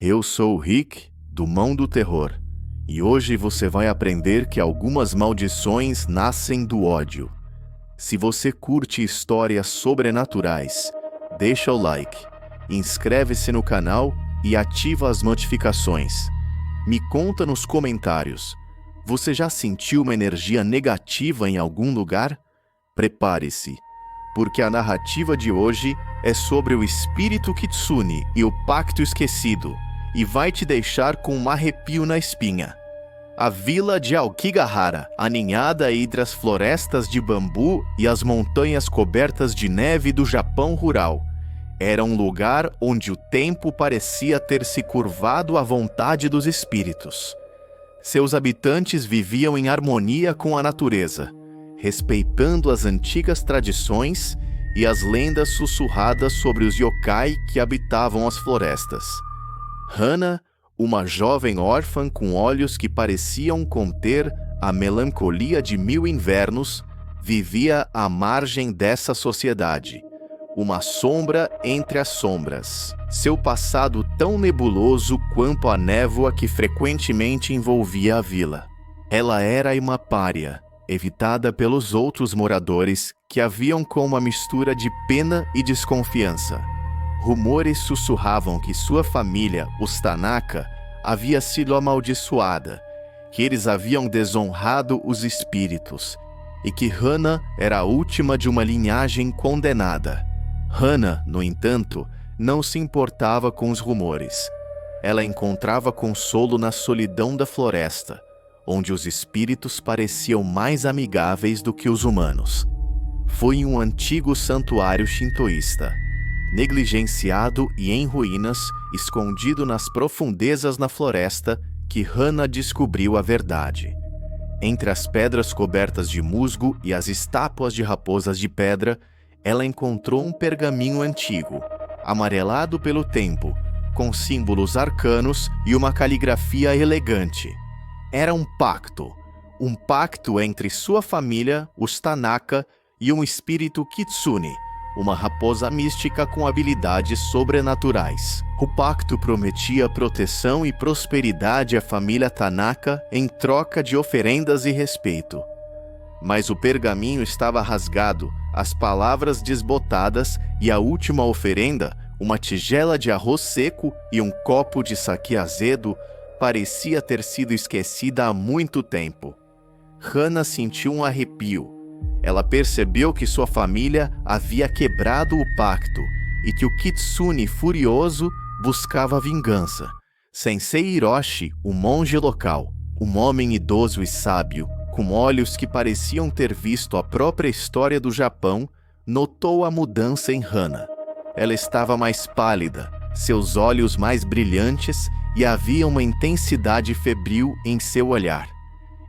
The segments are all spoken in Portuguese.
Eu sou o Rick, do Mão do Terror, e hoje você vai aprender que algumas maldições nascem do ódio. Se você curte histórias sobrenaturais, deixa o like, inscreve-se no canal e ativa as notificações. Me conta nos comentários, você já sentiu uma energia negativa em algum lugar? Prepare-se, porque a narrativa de hoje é sobre o espírito Kitsune e o Pacto Esquecido, e vai te deixar com um arrepio na espinha. A vila de Aokigahara, aninhada entre as florestas de bambu e as montanhas cobertas de neve do Japão rural, era um lugar onde o tempo parecia ter se curvado à vontade dos espíritos. Seus habitantes viviam em harmonia com a natureza, respeitando as antigas tradições e as lendas sussurradas sobre os yokai que habitavam as florestas. Hana, uma jovem órfã com olhos que pareciam conter a melancolia de 1000 invernos, vivia à margem dessa sociedade, uma sombra entre as sombras. Seu passado tão nebuloso quanto a névoa que frequentemente envolvia a vila. Ela era uma pária, evitada pelos outros moradores que a viam com uma mistura de pena e desconfiança. Rumores sussurravam que sua família, os Tanaka, havia sido amaldiçoada, que eles haviam desonrado os espíritos, e que Hana era a última de uma linhagem condenada. Hana, no entanto, não se importava com os rumores. Ela encontrava consolo na solidão da floresta, onde os espíritos pareciam mais amigáveis do que os humanos. Foi em um antigo santuário shintoísta, negligenciado e em ruínas, escondido nas profundezas na floresta, que Hana descobriu a verdade. Entre as pedras cobertas de musgo e as estátuas de raposas de pedra, ela encontrou um pergaminho antigo, amarelado pelo tempo, com símbolos arcanos e uma caligrafia elegante. Era um pacto entre sua família, os Tanaka, e um espírito Kitsune, uma raposa mística com habilidades sobrenaturais. O pacto prometia proteção e prosperidade à família Tanaka em troca de oferendas e respeito. Mas o pergaminho estava rasgado, as palavras desbotadas e a última oferenda, uma tigela de arroz seco e um copo de saquê azedo, parecia ter sido esquecida há muito tempo. Hana sentiu um arrepio. Ela percebeu que sua família havia quebrado o pacto e que o Kitsune furioso buscava vingança. Sensei Hiroshi, o monge local, um homem idoso e sábio, com olhos que pareciam ter visto a própria história do Japão, notou a mudança em Hana. Ela estava mais pálida, seus olhos mais brilhantes e havia uma intensidade febril em seu olhar.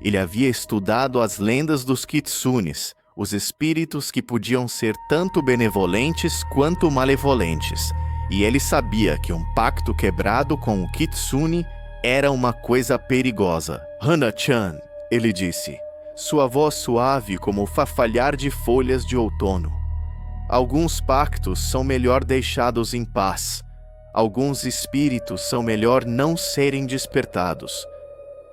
Ele havia estudado as lendas dos Kitsunes, os espíritos que podiam ser tanto benevolentes quanto malevolentes, e ele sabia que um pacto quebrado com o Kitsune era uma coisa perigosa. Hana-chan, ele disse, sua voz suave como o farfalhar de folhas de outono. Alguns pactos são melhor deixados em paz. Alguns espíritos são melhor não serem despertados.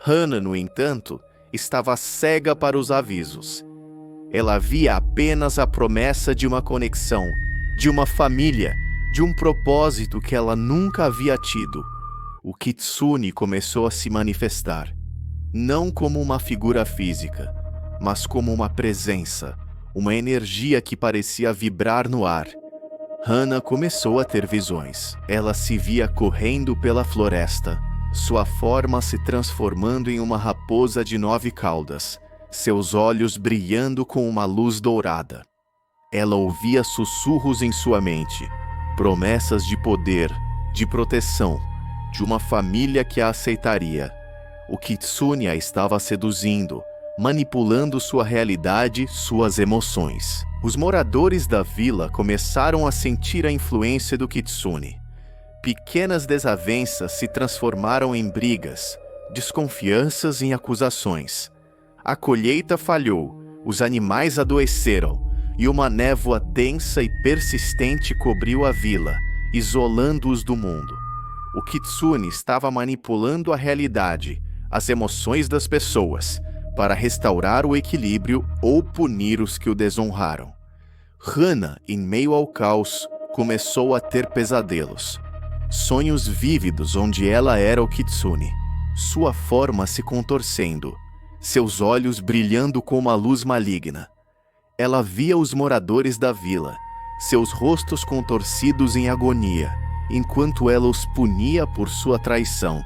Hana, no entanto, estava cega para os avisos. Ela via apenas a promessa de uma conexão, de uma família, de um propósito que ela nunca havia tido. O Kitsune começou a se manifestar, não como uma figura física, mas como uma presença, uma energia que parecia vibrar no ar. Hana começou a ter visões. Ela se via correndo pela floresta, sua forma se transformando em uma raposa de 9 caudas, seus olhos brilhando com uma luz dourada. Ela ouvia sussurros em sua mente, promessas de poder, de proteção, de uma família que a aceitaria. O Kitsune a estava seduzindo, manipulando sua realidade, suas emoções. Os moradores da vila começaram a sentir a influência do Kitsune. Pequenas desavenças se transformaram em brigas, desconfianças em acusações. A colheita falhou, os animais adoeceram, e uma névoa densa e persistente cobriu a vila, isolando-os do mundo. O Kitsune estava manipulando a realidade, as emoções das pessoas, para restaurar o equilíbrio ou punir os que o desonraram. Hana, em meio ao caos, começou a ter pesadelos. Sonhos vívidos onde ela era o Kitsune, sua forma se contorcendo, seus olhos brilhando com uma luz maligna. Ela via os moradores da vila, seus rostos contorcidos em agonia, enquanto ela os punia por sua traição.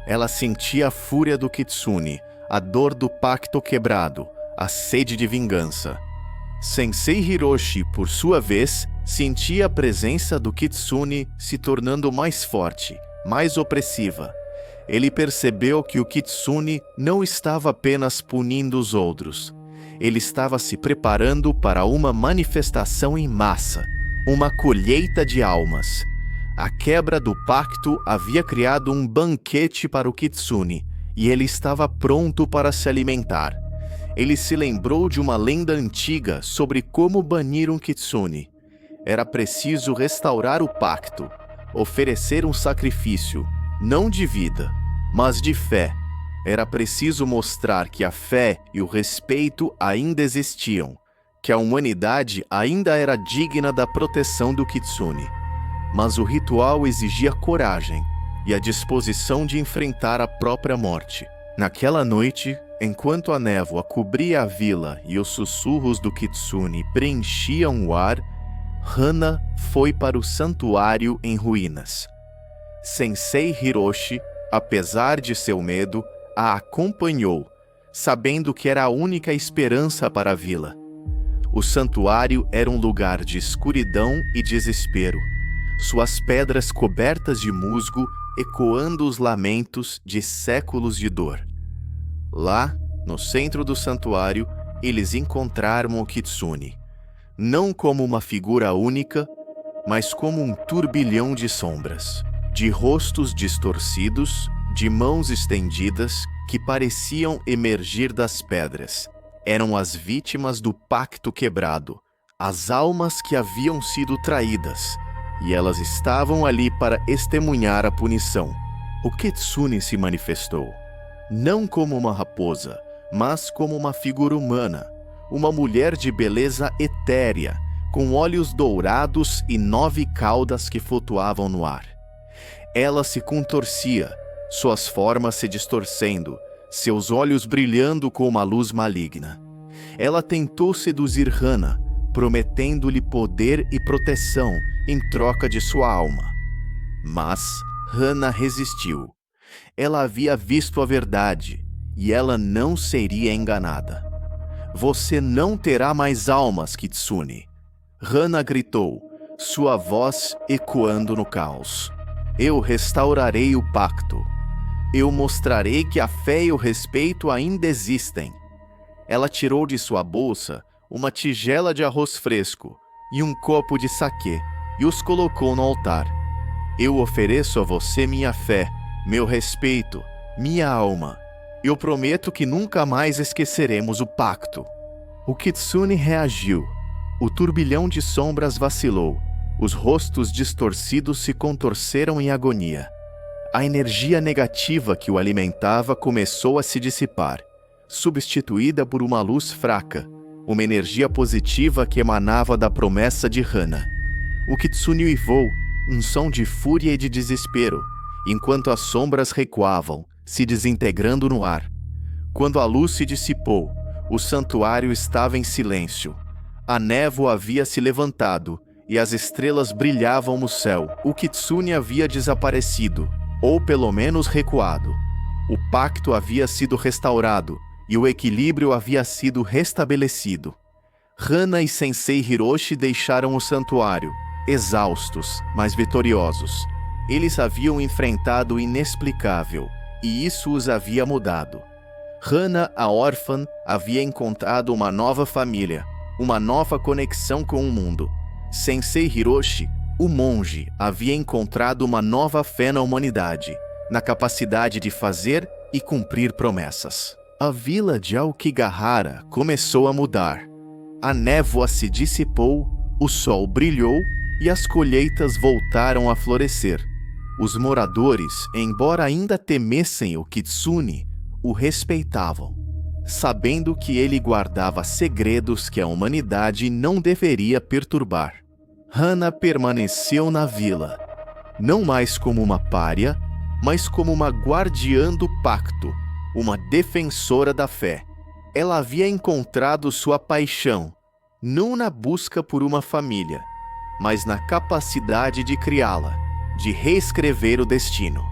Ela sentia a fúria do Kitsune, a dor do pacto quebrado, a sede de vingança. Sensei Hiroshi, por sua vez, sentia a presença do Kitsune se tornando mais forte, mais opressiva. Ele percebeu que o Kitsune não estava apenas punindo os outros. Ele estava se preparando para uma manifestação em massa, uma colheita de almas. A quebra do pacto havia criado um banquete para o Kitsune, e ele estava pronto para se alimentar. Ele se lembrou de uma lenda antiga sobre como banir um Kitsune. Era preciso restaurar o pacto, oferecer um sacrifício, não de vida, mas de fé. Era preciso mostrar que a fé e o respeito ainda existiam, que a humanidade ainda era digna da proteção do Kitsune. Mas o ritual exigia coragem e a disposição de enfrentar a própria morte. Naquela noite, enquanto a névoa cobria a vila e os sussurros do Kitsune preenchiam o ar, Hana foi para o santuário em ruínas. Sensei Hiroshi, apesar de seu medo, a acompanhou, sabendo que era a única esperança para a vila. O santuário era um lugar de escuridão e desespero, suas pedras cobertas de musgo ecoando os lamentos de séculos de dor. Lá, no centro do santuário, eles encontraram o Kitsune, não como uma figura única, mas como um turbilhão de sombras, de rostos distorcidos, de mãos estendidas que pareciam emergir das pedras. Eram as vítimas do pacto quebrado, as almas que haviam sido traídas, e elas estavam ali para testemunhar a punição. O Kitsune se manifestou, não como uma raposa, mas como uma figura humana, uma mulher de beleza etérea, com olhos dourados e 9 caudas que flutuavam no ar. Ela se contorcia, suas formas se distorcendo, seus olhos brilhando com uma luz maligna. Ela tentou seduzir Hana, prometendo-lhe poder e proteção em troca de sua alma. Mas Hana resistiu. Ela havia visto a verdade, e ela não seria enganada. Você não terá mais almas, Kitsune. Hana gritou, sua voz ecoando no caos. Eu restaurarei o pacto. Eu mostrarei que a fé e o respeito ainda existem. Ela tirou de sua bolsa uma tigela de arroz fresco e um copo de saquê e os colocou no altar. Eu ofereço a você minha fé, meu respeito, minha alma. Eu prometo que nunca mais esqueceremos o pacto. O Kitsune reagiu. O turbilhão de sombras vacilou. Os rostos distorcidos se contorceram em agonia. A energia negativa que o alimentava começou a se dissipar, substituída por uma luz fraca, uma energia positiva que emanava da promessa de Hana. O Kitsune uivou, um som de fúria e de desespero, enquanto as sombras recuavam, se desintegrando no ar. Quando a luz se dissipou, o santuário estava em silêncio. A névoa havia se levantado e as estrelas brilhavam no céu. O Kitsune havia desaparecido, ou pelo menos recuado. O pacto havia sido restaurado e o equilíbrio havia sido restabelecido. Hana e Sensei Hiroshi deixaram o santuário, exaustos, mas vitoriosos. Eles haviam enfrentado o inexplicável, e isso os havia mudado. Hana, a órfã, havia encontrado uma nova família, uma nova conexão com o mundo. Sensei Hiroshi, o monge, havia encontrado uma nova fé na humanidade, na capacidade de fazer e cumprir promessas. A vila de Aokigahara começou a mudar. A névoa se dissipou, o sol brilhou e as colheitas voltaram a florescer. Os moradores, embora ainda temessem o Kitsune, o respeitavam, sabendo que ele guardava segredos que a humanidade não deveria perturbar. Hana permaneceu na vila, não mais como uma pária, mas como uma guardiã do pacto, uma defensora da fé. Ela havia encontrado sua paixão, não na busca por uma família, mas na capacidade de criá-la, de reescrever o destino.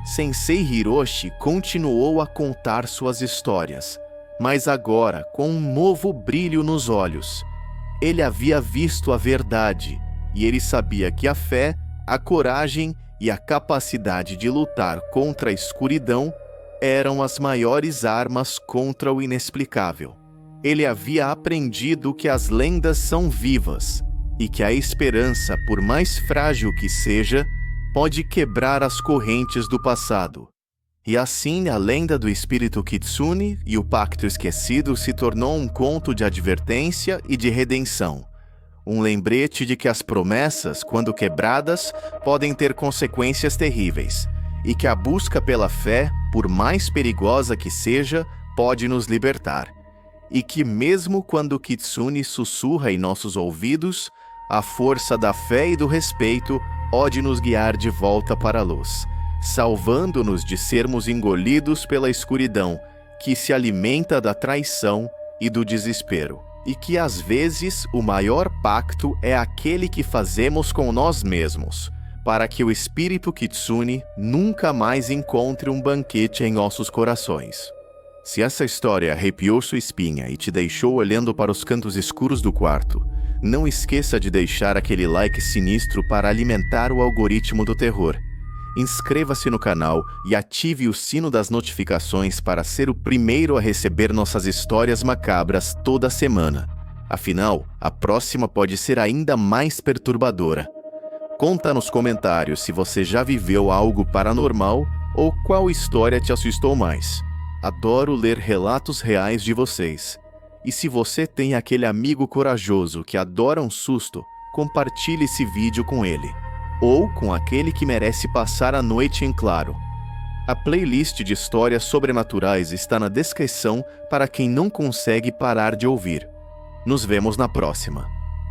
Sensei Hiroshi continuou a contar suas histórias, mas agora com um novo brilho nos olhos. Ele havia visto a verdade, e ele sabia que a fé, a coragem e a capacidade de lutar contra a escuridão eram as maiores armas contra o inexplicável. Ele havia aprendido que as lendas são vivas e que a esperança, por mais frágil que seja, pode quebrar as correntes do passado. E assim a lenda do espírito Kitsune e o Pacto Esquecido se tornou um conto de advertência e de redenção. Um lembrete de que as promessas, quando quebradas, podem ter consequências terríveis, e que a busca pela fé, por mais perigosa que seja, pode nos libertar. E que mesmo quando o Kitsune sussurra em nossos ouvidos, a força da fé e do respeito pode nos guiar de volta para a luz, salvando-nos de sermos engolidos pela escuridão, que se alimenta da traição e do desespero. E que às vezes o maior pacto é aquele que fazemos com nós mesmos, para que o espírito Kitsune nunca mais encontre um banquete em nossos corações. Se essa história arrepiou sua espinha e te deixou olhando para os cantos escuros do quarto, não esqueça de deixar aquele like sinistro para alimentar o algoritmo do terror. Inscreva-se no canal e ative o sino das notificações para ser o primeiro a receber nossas histórias macabras toda semana. Afinal, a próxima pode ser ainda mais perturbadora. Conta nos comentários se você já viveu algo paranormal ou qual história te assustou mais. Adoro ler relatos reais de vocês. E se você tem aquele amigo corajoso que adora um susto, compartilhe esse vídeo com ele. Ou com aquele que merece passar a noite em claro. A playlist de histórias sobrenaturais está na descrição para quem não consegue parar de ouvir. Nos vemos na próxima.